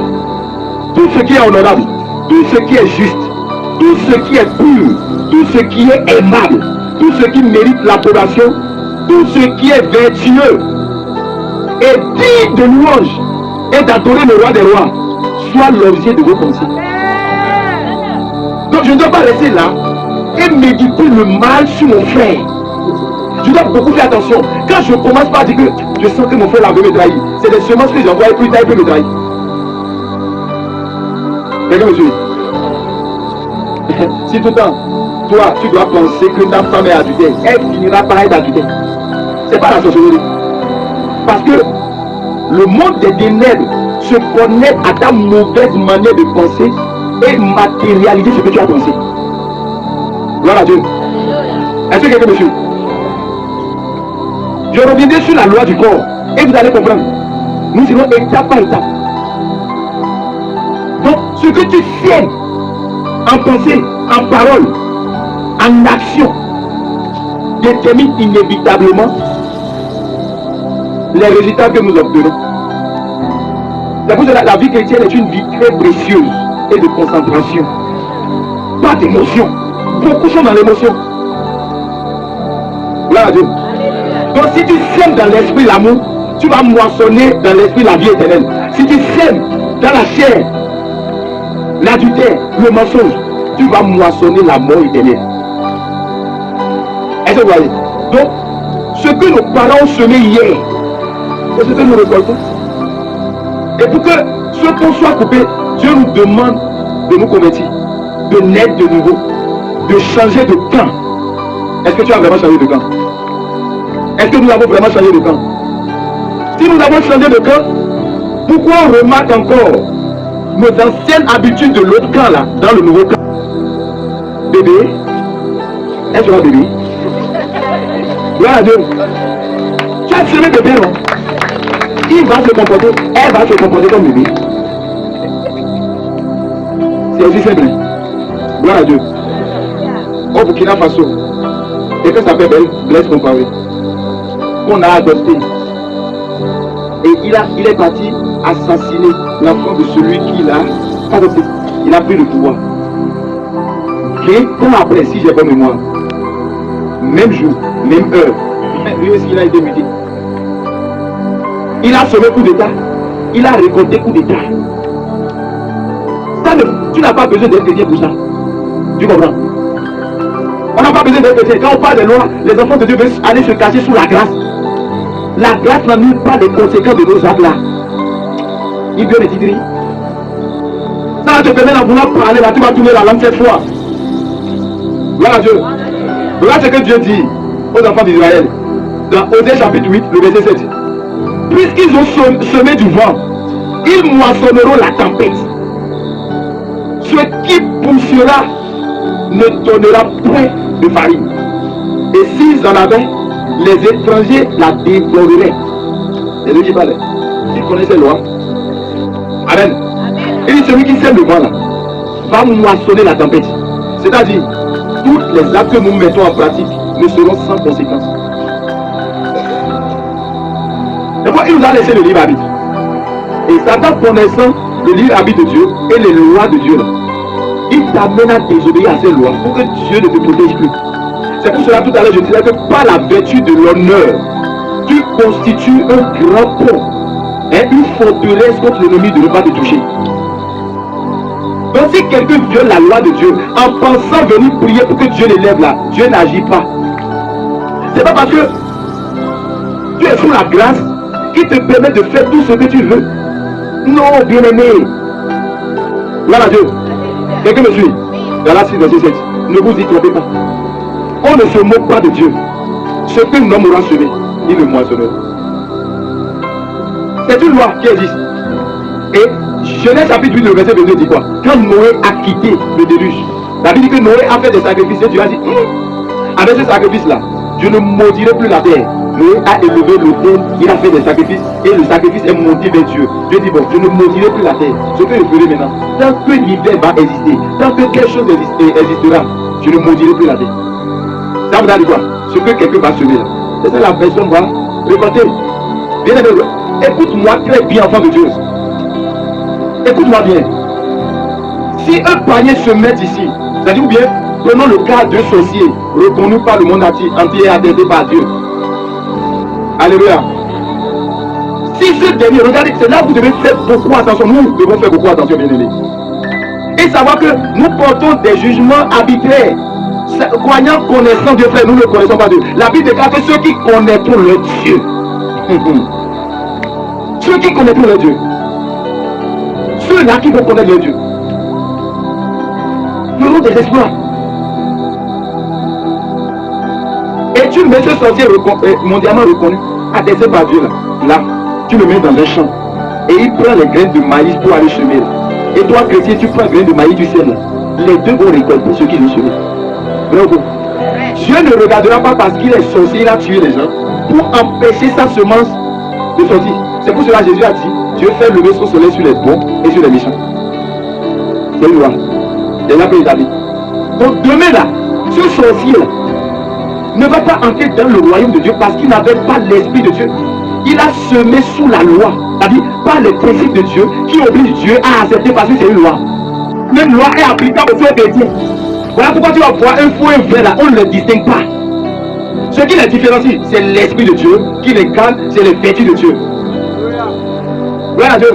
Tout ce qui est honorable, tout ce qui est juste, tout ce qui est pur, tout ce qui est aimable, tout ce qui mérite l'approbation, tout ce qui est vertueux et digne de louange et d'adorer le roi des rois, soit l'objet de vos pensées. Donc je ne dois pas rester là et méditer le mal sur mon frère. Je dois beaucoup faire attention. Quand je commence par dire que je sens que mon frère là veut me trahir, c'est des semences que j'envoie et plus tard il peut me trahir. Quelqu'un me suit? Si tout le temps, toi, tu dois penser que ta femme est adultère, elle finira par être adultère. C'est pas la sorcellerie. Parce que le monde des ténèbres se connecte à ta mauvaise manière de penser et matérialiser ce que tu as pensé. Gloire à Dieu. Est-ce que quelqu'un me suit? Je reviendrai sur la loi du corps et vous allez comprendre. Nous irons étape par étape. Donc, ce que tu sèmes en pensée, en parole, en action, détermine inévitablement les résultats que nous obtenons. C'est pour cela que la vie chrétienne est une vie très précieuse et de concentration. Pas d'émotion. Beaucoup sont dans l'émotion. Gloire à Dieu. Donc si tu sèmes dans l'esprit l'amour, tu vas moissonner dans l'esprit la vie éternelle. Si tu sèmes dans la chair l'adultère, le mensonge, tu vas moissonner la mort éternelle. Est-ce que vous voyez? Donc, ce que nos parents ont semé hier, c'est ce que nous récoltons. Et pour que ce qu'on soit coupé, Dieu nous demande de nous convertir, de naître de nouveau, de changer de camp. Est-ce que tu as vraiment changé de camp? Est-ce que nous avons vraiment changé de camp? Si nous avons changé de camp, pourquoi on remarque encore nos anciennes habitudes de l'autre camp là, dans le nouveau camp? Bébé, est-ce que tu as bébé? Gloire à Dieu. Tu as semé bébé, non? Il va se comporter, elle va se comporter comme bébé. C'est aussi simple. Gloire à Dieu. Au Burkina Faso, quelqu'un s'appelle Blaise Compaoré, qu'on a adopté. Et il est parti assassiner l'enfant de celui qui l'a adopté. Il a pris le pouvoir. Et comme après, si j'ai bonne mémoire, même jour, même heure, lui aussi il a été muté. Il a semé coup d'état, il a récolté coup d'état. Tu n'as pas besoin d'être chrétien pour ça. Tu comprends? On n'a pas besoin d'être chrétien. Quand on parle de loi, les enfants de Dieu veulent aller se cacher sous la grâce. La grâce n'annule pas les conséquences de nos actes là. Il veut les titrer. Ça te permet d'en vouloir parler là, tu vas tourner la langue cette fois. Gloire à Dieu. Voilà ce que Dieu dit aux enfants d'Israël. Dans Osée chapitre 8, le verset 7. Puisqu'ils ont semé du vent, ils moissonneront la tempête. Ce qui poussera ne donnera point de farine. Et s'ils en avaient, les étrangers la dévoreraient. C'est lui qui parlait. Il connaît ces lois. Amen. Il dit celui qui sème le vent là va moissonner la tempête. C'est-à-dire, toutes les actes que nous mettons en pratique ne seront sans conséquence. D'abord, il nous a laissé le libre arbitre. Et Satan, connaissant le libre arbitre de Dieu et les lois de Dieu, là, il t'amène à désobéir à ces lois pour que Dieu ne te protège plus. C'est pour cela tout à l'heure je disais que par la vertu de l'honneur, tu constitues un grand pont, une forteresse contre l'ennemi de ne pas te toucher. Donc si quelqu'un viole la loi de Dieu en pensant venir prier pour que Dieu l'élève là, Dieu n'agit pas. C'est pas parce que tu es sous la grâce qui te permet de faire tout ce que tu veux. Non, bien-aimé. Voilà Dieu. Quelqu'un me suit. Dans la 6 verset 7. Ne vous y trompez pas. On ne se moque pas de Dieu. Ce que l'homme aura semé, il le moissonnera. C'est une loi qui existe. Et Genèse chapitre 8, le verset 22 dit quoi? Quand Noé a quitté le déluge, la Bible dit que Noé a fait des sacrifices et Dieu a dit avec ce sacrifice-là, je ne maudirai plus la terre. Noé a élevé l'autel, il a fait des sacrifices et le sacrifice est monté vers Dieu. Dieu dit bon, je ne maudirai plus la terre. Ce que je ferai maintenant, tant que l'hiver va exister, tant que quelque chose existera, je ne maudirai plus la terre. Ça vous a dit quoi? Ce que quelqu'un va semer là, c'est ça la personne va récolter. Bien aimé, écoute-moi très bien, enfant de Dieu. Écoute-moi bien. Si un panier se met ici, c'est-à-dire ou bien, prenons le cas d'un sorcier reconnu par le monde entier et attesté par Dieu. Alléluia. Si ce dernier, regardez, c'est là où vous devez faire beaucoup attention. Nous devons faire beaucoup attention, bien-aimés. Et savoir que nous portons des jugements arbitraires. Croyant, connaissant Dieu, frère, nous ne connaissons pas Dieu. La Bible déclare que ceux qui connaîtront leur Dieu, ceux qui connaîtront leur Dieu, ceux-là qui vont connaître leur Dieu, feront des exploits. Et tu mets ce sorcier mondialement reconnu, attesté par Dieu, là, tu le mets dans un champ. Et il prend les graines de maïs pour aller semer. Et toi, chrétien, tu prends les graines de maïs du ciel. Les deux vont récolter ceux qui ont semé. Dieu ne regardera pas parce qu'il est sorcier, il a tué les gens pour empêcher sa semence de sortir. C'est pour cela que Jésus a dit Dieu fait lever son soleil sur les bons et sur les méchants. C'est une loi. C'est là que établi. Donc demain là, ce sorcier là ne va pas entrer dans le royaume de Dieu parce qu'il n'avait pas l'esprit de Dieu. Il a semé sous la loi, c'est-à-dire par les principes de Dieu qui obligent Dieu à accepter parce que c'est une loi. Même loi est applicable aux faux chrétiens. Voilà pourquoi tu vas voir un faux et un vrai là, on ne le distingue pas. Ce qui les différencie, c'est l'esprit de Dieu, qui les calme, c'est les vertus de Dieu. Voilà Dieu.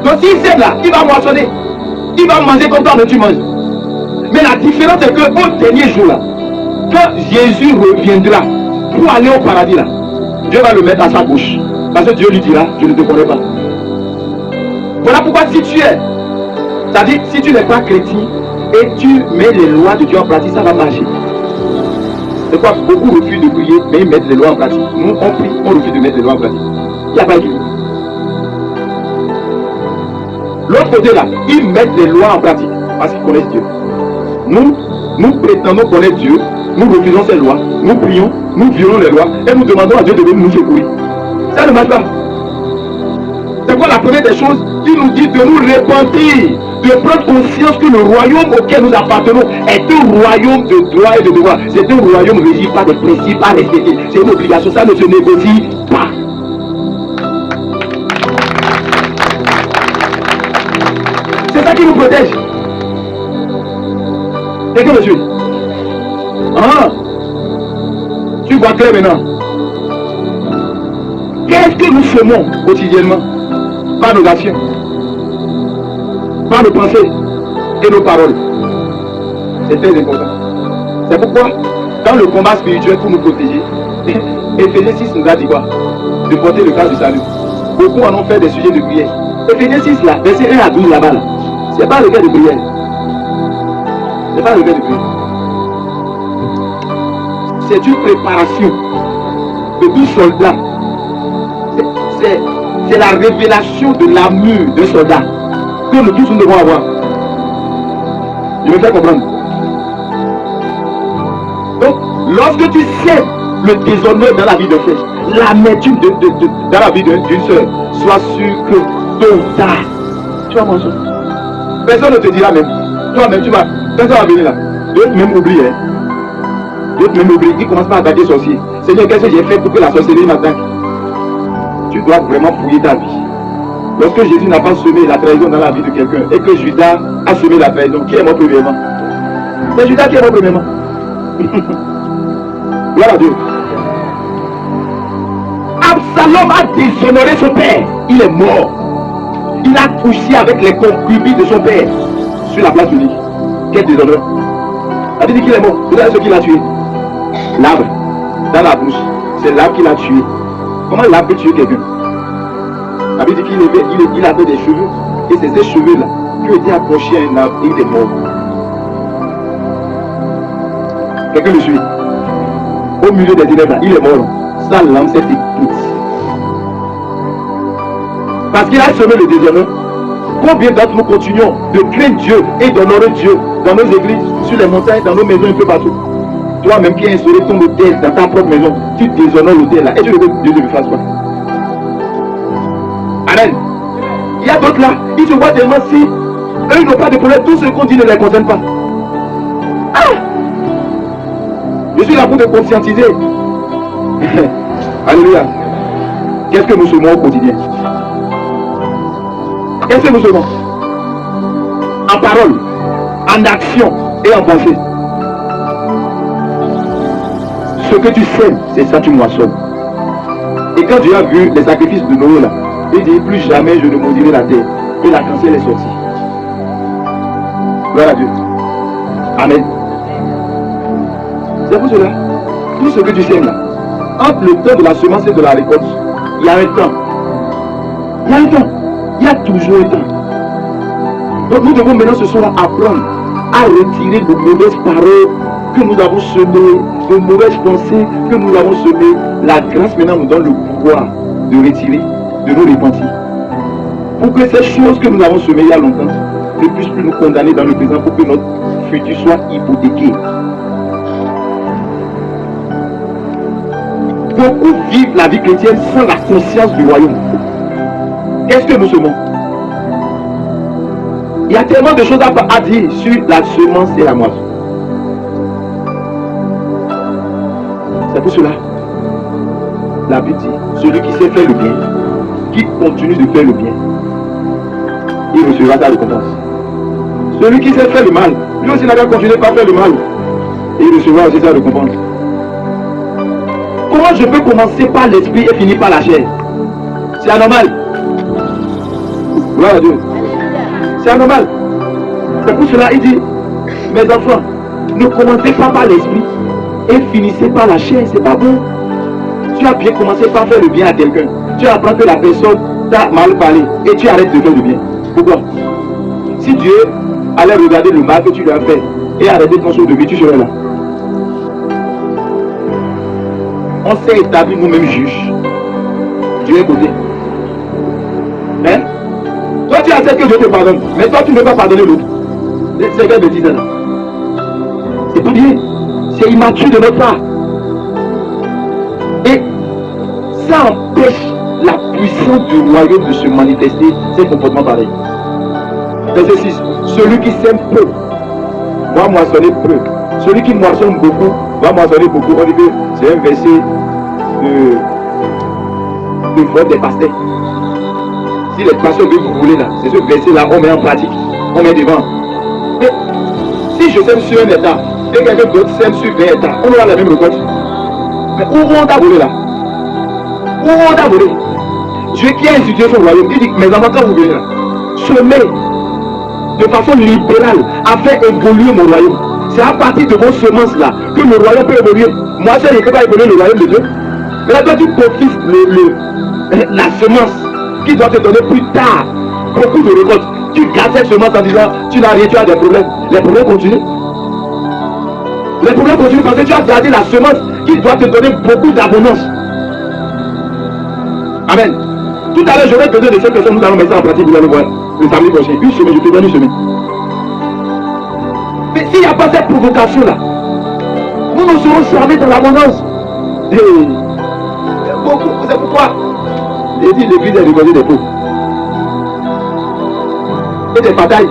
Donc s'il sait là, il va moissonner. Il va manger comme toi, tu manges. Mais la différence c'est qu'au dernier jour là, quand Jésus reviendra pour aller au paradis là, Dieu va le mettre à sa bouche. Parce que Dieu lui dira, je ne te connais pas. Voilà pourquoi si tu es, c'est-à-dire si tu n'es pas chrétien, et tu mets les lois de Dieu en pratique, ça va marcher. C'est quoi? Beaucoup refusent de prier, mais ils mettent les lois en pratique. Nous, on prie, on refuse de mettre les lois en pratique. Il n'y a pas d'équilibre. L'autre côté là, ils mettent les lois en pratique parce qu'ils connaissent Dieu. Nous prétendons connaître Dieu, nous refusons ces lois, nous prions, nous violons les lois et nous demandons à Dieu de venir nous secourir. Ça ne marche pas. C'est quoi la première des choses? Il nous dit de nous repentir, de prendre conscience que le royaume auquel nous appartenons est un royaume de droit et de devoir. C'est un royaume régi par des principes à respecter. C'est une obligation, ça ne se négocie pas. C'est ça qui nous protège. Quelqu'un me suit? Ah, tu vois clair maintenant. Qu'est-ce que nous semons quotidiennement? Par nos actions, par nos pensées et nos paroles. C'est très important. C'est pourquoi, dans le combat spirituel pour nous protéger, Éphésiens 6 nous a dit quoi? De porter le cas du salut. Beaucoup en ont fait des sujets de prière. Éphésiens 6 là, verset 1 à 12 là-bas, là, c'est pas le cas de prière. C'est pas le cas de prière. C'est une préparation de tout soldat. C'est la révélation de l'armure d'un soldat que nous tous nous devons avoir. Je me fais comprendre. Donc, lorsque tu sèmes le déshonneur dans la vie de frère, l'amertume dans la vie d'une soeur, sois sûr que tôt ou tard, tu vas manger. Personne ne te dira même. Toi-même, tu vas. Personne va venir là. D'autres même oublient. Hein. D'autres même oublient. Ils commencent pas à attaquer sorcier. Seigneur, qu'est-ce que j'ai fait pour que la sorcellerie m'attaque? Tu dois vraiment fouiller ta vie. Lorsque Jésus n'a pas semé la trahison dans la vie de quelqu'un et que Judas a semé la trahison, qui est mort premièrement? C'est Judas qui est mort premièrement. Gloire à Dieu. Absalom a déshonoré son père. Il est mort. Il a couché avec les concubines de son père sur la place publique. Quel déshonneur. A dit qu'il est mort. Vous savez ce qu'il a tué? L'arbre dans la bouche. C'est l'arbre qui l'a tué. Comment l'arbre peut tuer quelqu'un? A dit qu'il avait des cheveux. Et c'est ces cheveux-là qui ont été accrochés à un arbre et il est mort. Quelqu'un le suit. Au milieu des ténèbres, il est mort. Sa lame s'est éteinte. Parce qu'il a semé le déshonneur. Combien d'entre nous continuons de craindre Dieu et d'honorer Dieu dans nos églises, sur les montagnes, dans nos maisons, un peu partout. Toi-même qui as instauré ton hôtel dans ta propre maison, tu déshonores l'hôtel là et tu veux que Dieu te le fasse quoi? Amen. Il y a d'autres là, ils se voient tellement si eux ils n'ont pas de problème, tout ce qu'on dit ne les concerne pas. Ah! Je suis là pour te conscientiser. Alléluia. Qu'est-ce que nous semons au quotidien? Qu'est-ce que nous semons? En parole, en action et en pensée. Ce que tu sèmes, c'est ça que tu moissonnes. Et quand Dieu a vu les sacrifices de Noé là, il dit plus jamais je ne maudirai la terre. Et la cancel est sortie. Gloire à Dieu. Amen. C'est pour cela, tout ce que tu sèmes là, entre le temps de la semence et de la récolte, il y a un temps. Il y a un temps. Il y a toujours un temps. Donc nous devons maintenant ce soir apprendre à retirer de mauvaises paroles que nous avons semées, de mauvaises pensées que nous avons semées. La grâce maintenant nous donne le pouvoir de retirer, de nous repentir. Pour que ces choses que nous avons semées il y a longtemps ne puissent plus nous condamner dans le présent, pour que notre futur soit hypothéqué. Beaucoup vivent la vie chrétienne sans la conscience du royaume. Qu'est-ce que nous semons? Il y a tellement de choses à dire sur la semence et la moisson. C'est pour cela, la Bible dit, celui qui sait faire le bien, qui continue de faire le bien, il recevra sa récompense. Celui qui sait faire le mal, lui aussi n'a qu'à continuer par faire le mal, et il recevra aussi sa récompense. Comment je peux commencer par l'esprit et finir par la chair? C'est anormal. Gloire à Dieu. C'est anormal. C'est pour cela qu'il dit, mes enfants, ne commencez pas par l'esprit et finissez par la chair. C'est pas bon. Tu as bien commencé par faire le bien à quelqu'un. Tu apprends que la personne t'a mal parlé et tu arrêtes de faire le bien. Pourquoi? Si Dieu allait regarder le mal que tu lui as fait et arrêter ton saut de vie, tu serais là. On s'est établi nous-mêmes juges. Dieu est côté. Hein? Toi tu acceptes que Dieu te pardonne, mais toi tu ne veux pas pardonner l'autre. C'est quelle bêtise là? C'est pas bien. C'est immature de notre part. Et ça empêche la puissance du royaume de se manifester, ces comportements pareils. Verset 6. Celui qui sème peu va moissonner peu. Celui qui moissonne beaucoup va moissonner beaucoup. On dit que c'est un verset de vote des pasteurs. Si les pasteurs veulent vous voulez là, c'est ce verset-là, on met en pratique, on met devant. Mais si je sème sur un état et quelqu'un d'autre sème sur 20 états, on aura la même récolte. Mais où on t'a volé là? Où on t'a volé? Dieu qui a institué son royaume, il dit, mes enfants, quand vous venez là, semez de façon libérale à faire évoluer mon royaume. C'est à partir de vos semences là que le royaume peut évoluer. Moi, je ne peux pas évoluer le royaume de Dieu. Mais là, toi, tu confies la semence qui doit te donner plus tard beaucoup de récoltes. Tu gardes cette semence en disant, tu n'as rien, tu as des problèmes. Les problèmes continuent. Les problèmes continuent parce que tu as gardé la semence qui doit te donner beaucoup d'abondance. Amen. Tout à l'heure, j'aurais besoin de cette personne, nous allons mettre ça en pratique, vous allez voir, le samedi prochain. Une semaine, je te donne une semaine. S'il n'y a pas cette provocation-là, nous nous serons servis dans l'abondance. C'est pourquoi j'ai dit l'église est récoltée des pauvres. Et des batailles.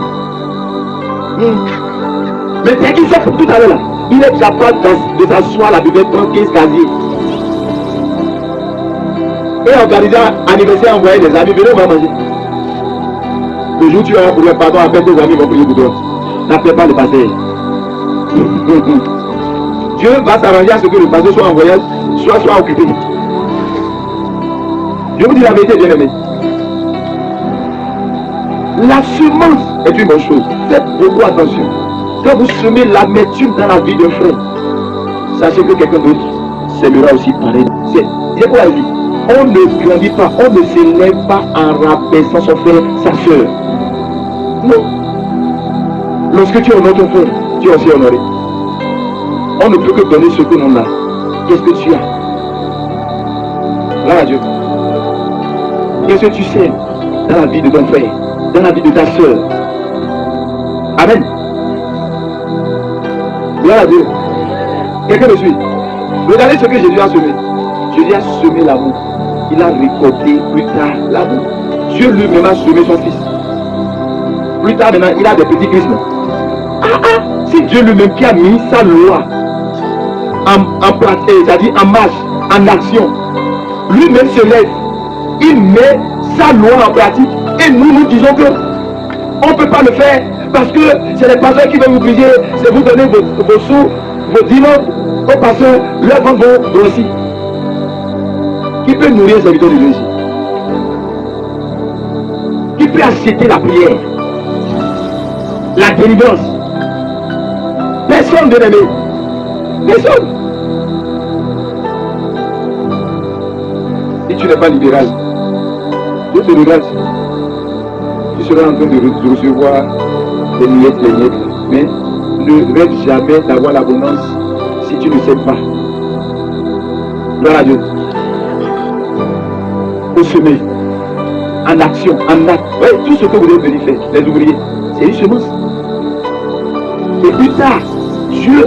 Mais dès qu'il sort tout à l'heure là, il est déjà prêt de s'asseoir la buvette 15 casiers. Et organiser un anniversaire, envoyer des amis, venez on va manger. Le jour où tu as un problème, pardon, appelle tes amis, vont prier pour toi. N'appelle pas le pasteur. Dieu va s'arranger à ce que le pasteur soit en voyage, soit occupé. Je vous dis la vérité, bien aimé. La semence est une bonne chose. Faites beaucoup attention. Quand vous semez l'amertume dans la vie d'un frère, sachez que quelqu'un d'autre sèmera aussi pareil. C'est quoi la vie? On ne grandit pas, on ne s'élève pas en rabaissant son frère, sa soeur. Non. Lorsque tu honores ton frère, tu es aussi honoré. On ne peut que donner ce que l'on a. Qu'est-ce que tu as? Là, Dieu. Qu'est-ce que tu sais dans la vie de ton frère, dans la vie de ta soeur? Amen. Gloire à Dieu. Quelqu'un me suit. Regardez ce que Jésus a semé. Jésus a semé l'amour. Il a récolté plus tard l'amour. Dieu lui-même a semé son fils. Plus tard maintenant, il a des petits chrismes. Si Dieu lui-même qui a mis sa loi en pratique, c'est-à-dire en marche, en action, lui-même se lève, il met sa loi en pratique, et nous disons que on ne peut pas le faire parce que c'est les pasteurs qui vont vous obliger, c'est vous donner vos sous, vos dimanches aux pasteurs, leurs ventes vont grossir. Qui peut nourrir les habitants de Dieu ici? Qui peut acheter la prière, la délivrance? Personne, bien aimé. Personne. Si tu n'es pas libéral, je te regarde. Tu seras en train de recevoir les miettes, mais ne rêve jamais d'avoir l'abondance si tu ne sais pas. Gloire à Dieu. Au semer, en action, en acte. Oui, tout ce que vous devez venir faire, les ouvriers, c'est une semence. Et plus tard, Dieu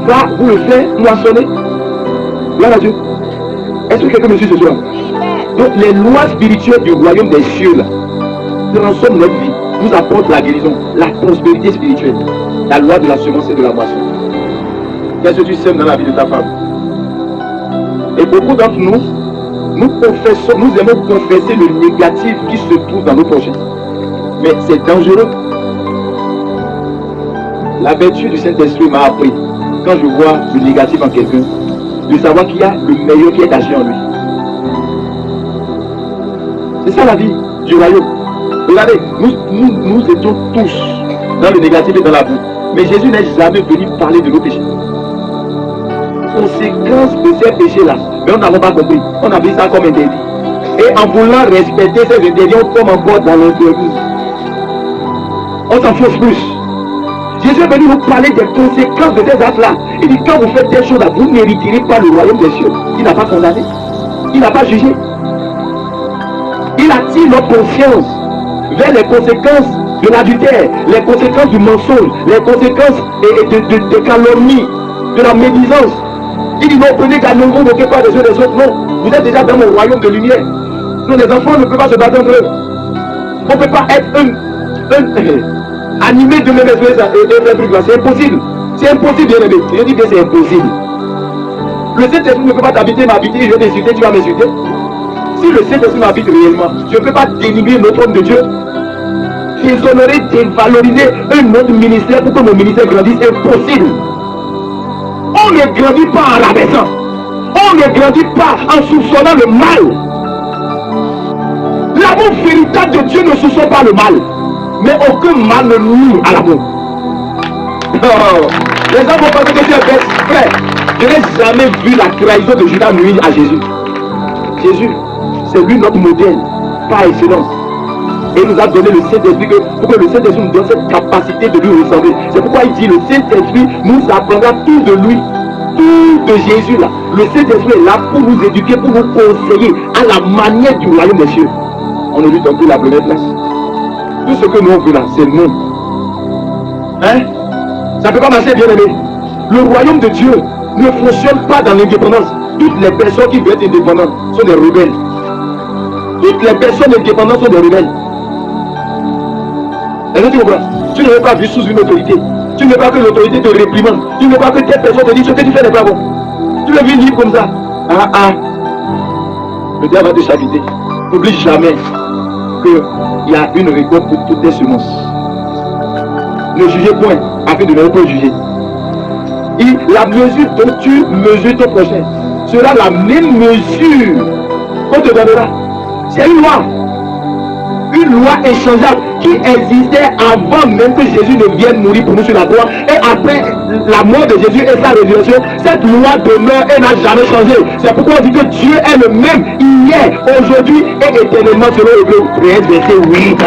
va vous le faire moissonner. Gloire à Dieu. Est-ce que quelqu'un me suit ce soir? Donc les lois spirituelles du royaume des cieux là, transforment notre vie, nous apportent la guérison, la prospérité spirituelle, la loi de la semence et de la moisson. Qu'est-ce que tu sèmes dans la vie de ta femme? Et beaucoup d'entre nous, nous aimons confesser le négatif qui se trouve dans nos projets. Mais c'est dangereux. La vertu du Saint-Esprit m'a appris, quand je vois le négatif en quelqu'un, de savoir qu'il y a le meilleur qui est agi en lui. C'est ça la vie du royaume. Regardez, nous étions tous dans le négatif et dans la boue. Mais Jésus n'est jamais venu parler de nos péchés. Conséquence de ces péchés-là, mais on n'avait pas compris. On a vu ça comme interdit. Et en voulant respecter ces interdits, on tombe encore dans l'interdit. On s'enfonce plus. Jésus est venu nous parler des conséquences de ces actes-là. Il dit, quand vous faites des choses là, vous n'hériterez pas le royaume des cieux. Il n'a pas condamné. Il n'a pas jugé. Il attire notre conscience vers les conséquences de l'adultère, les conséquences du mensonge, les conséquences de calomnie, de la médisance. Il dit non, prenez garde, ne vous moquez pas des uns des autres. Non, vous êtes déjà dans mon royaume de lumière. Non, les enfants ne peuvent pas se battre entre eux. On ne peut pas être animé de même esprit et truc là. C'est impossible. C'est impossible, bien aimé. Je dis que c'est impossible. Le Saint-Esprit ne peut pas t'habiter, m'habiter, je vais t'insulter, tu vas m'insulter. Si le Saint-Esprit m'habite réellement, je ne peux pas dénigrer notre homme de Dieu. Déshonorer, dévaloriser un autre ministère pour que mon ministère grandisse, c'est impossible. On ne grandit pas en rabaissant. On ne grandit pas en soupçonnant le mal. L'amour véritable de Dieu ne soupçonne pas le mal. Mais aucun mal ne nuit à l'amour. Oh, les gens vont penser que tu es bête. Frère, je n'ai jamais vu la trahison de Judas nuire à Jésus. Jésus, c'est lui notre modèle, par excellence. Et il nous a donné le Saint-Esprit pour que le Saint-Esprit nous donne cette capacité de lui ressembler. C'est pourquoi il dit le Saint-Esprit nous apprendra tout de lui, tout de Jésus là. Le Saint-Esprit est là pour nous éduquer, pour nous conseiller à la manière du royaume des cieux. On ne lui donne plus la première place. Tout ce que nous on veut là, c'est nous. Hein? Ça ne peut pas marcher, bien aimé. Le royaume de Dieu ne fonctionne pas dans l'indépendance. Toutes les personnes qui veulent être indépendantes sont des rebelles. Toutes les personnes indépendantes sont des rebelles. Est-ce que tu comprends? Tu ne veux pas vivre sous une autorité. Tu ne veux pas que l'autorité te réprimande. Tu ne veux pas que telle personne te dise ce que tu fais n'est pas bon. Tu veux vivre libre comme ça. Le diable va te chaviter. N'oublie jamais qu'il y a une récolte pour toutes tes semences. Ne jugez point afin de ne pas juger. Et la mesure dont tu mesures ton prochain sera la même mesure qu'on te donnera. C'est une loi. Une loi inchangeable qui existait avant même que Jésus ne vienne mourir pour nous sur la croix. Et après la mort de Jésus et sa résurrection, cette loi demeure et n'a jamais changé. C'est pourquoi on dit que Dieu est le même hier, aujourd'hui et éternellement selon Hébreux 13, verset 8.